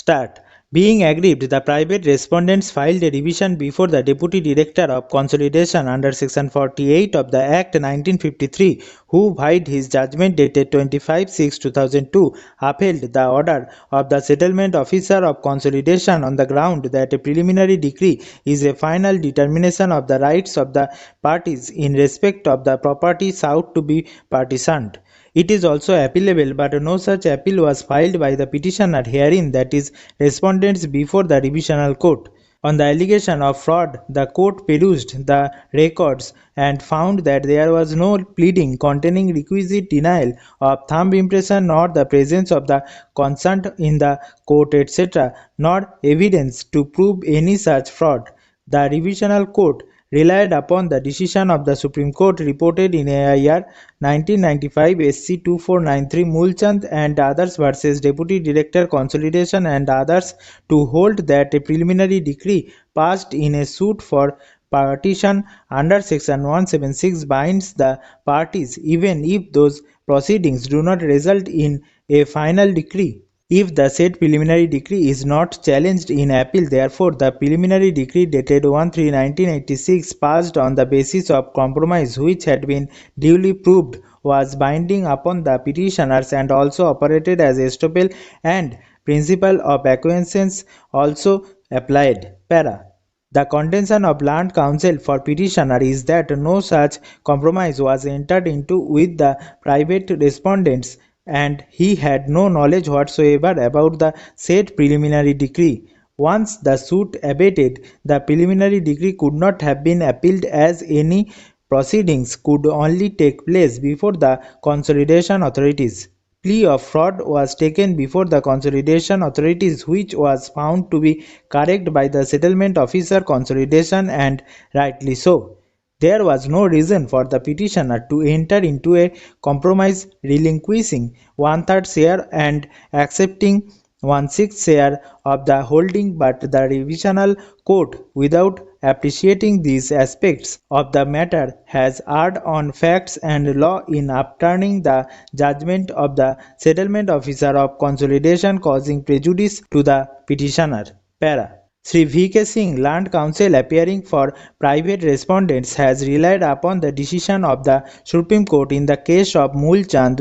Start. Being aggrieved, the private respondents filed a revision before the Deputy Director of Consolidation under Section 48 of the Act 1953, who, by his judgment dated 25/6/2002, upheld the order of the Settlement Officer of Consolidation on the ground that a preliminary decree is a final determination of the rights of the parties in respect of the property sought to be partitioned. It is also appealable, but no such appeal was filed by the petitioner herein, that is, respondents, before the revisional court. On the allegation of fraud, the court perused the records and found that there was no pleading containing requisite denial of thumb impression, nor the presence of the consent in the court, etc., nor evidence to prove any such fraud. The revisional court relied upon the decision of the Supreme Court reported in AIR 1995 SC 2493 Mulchand and others versus Deputy Director Consolidation and others to hold that a preliminary decree passed in a suit for partition under Section 176 binds the parties even if those proceedings do not result in a final decree. If the said preliminary decree is not challenged in appeal, therefore the preliminary decree dated 1/3/1986 passed on the basis of compromise which had been duly proved was binding upon the petitioners and also operated as estoppel, and principle of acquiescence also applied. Para. The contention of Land Counsel for petitioner is that no such compromise was entered into with the private respondents, and he had no knowledge whatsoever about the said preliminary decree. Once the suit abated, the preliminary decree could not have been appealed, as any proceedings could only take place before the consolidation authorities. Plea of fraud was taken before the consolidation authorities, which was found to be correct by the settlement officer consolidation, and rightly so. There was no reason for the petitioner to enter into a compromise relinquishing 1/3 share and accepting 1/6 share of the holding, but the revisional court, without appreciating these aspects of the matter, has erred on facts and law in upturning the judgment of the settlement officer of consolidation, causing prejudice to the petitioner. Para. Sri V.K. Singh, Land Counsel appearing for private respondents, has relied upon the decision of the Supreme Court in the case of Mulchand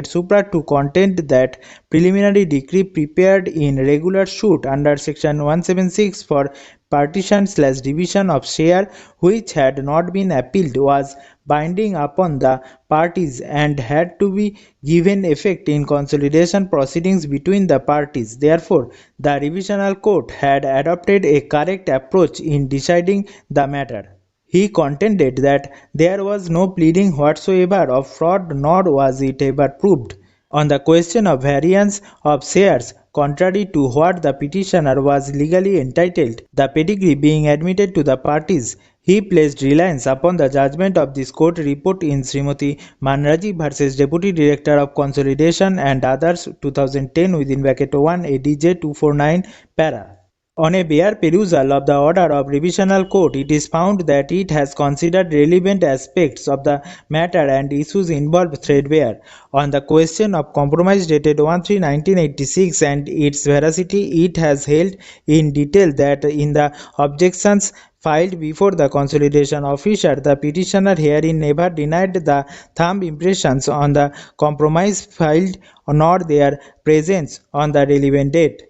(Supra) to contend that preliminary decree prepared in regular suit under Section 176 for partition/division of share, which had not been appealed, was binding upon the parties and had to be given effect in consolidation proceedings between the parties. Therefore, the revisional court had adopted a correct approach in deciding the matter. He contended that there was no pleading whatsoever of fraud, nor was it ever proved. On the question of variance of shares, contrary to what the petitioner was legally entitled, the pedigree being admitted to the parties, he placed reliance upon the judgment of this court report in Srimati Manraji versus Deputy Director of Consolidation and others 2010 (1 ADJ 249 para. On a bare perusal of the order of revisional court, it is found that it has considered relevant aspects of the matter and issues involved threadbare. On the question of compromise dated 1/3/1986 and its veracity, it has held in detail that in the objections filed before the consolidation officer, the petitioner herein never denied the thumb impressions on the compromise filed nor their presence on the relevant date.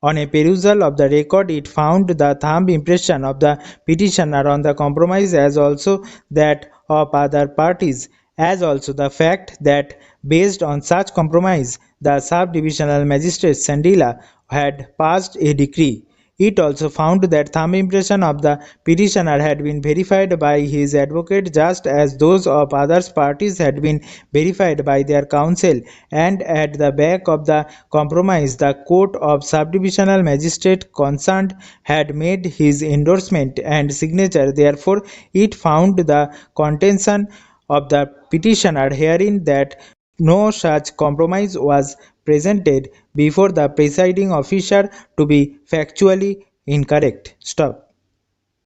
On a perusal of the record, it found the thumb impression of the petitioner on the compromise, as also that of other parties, as also the fact that based on such compromise, the sub-divisional magistrate Sandila had passed a decree. It also found that thumb impression of the petitioner had been verified by his advocate, just as those of other parties had been verified by their counsel, and at the back of the compromise the court of subdivisional magistrate concerned had made his endorsement and signature. Therefore, it found the contention of the petitioner herein that no such compromise was presented before the presiding officer to be factually incorrect. Stop.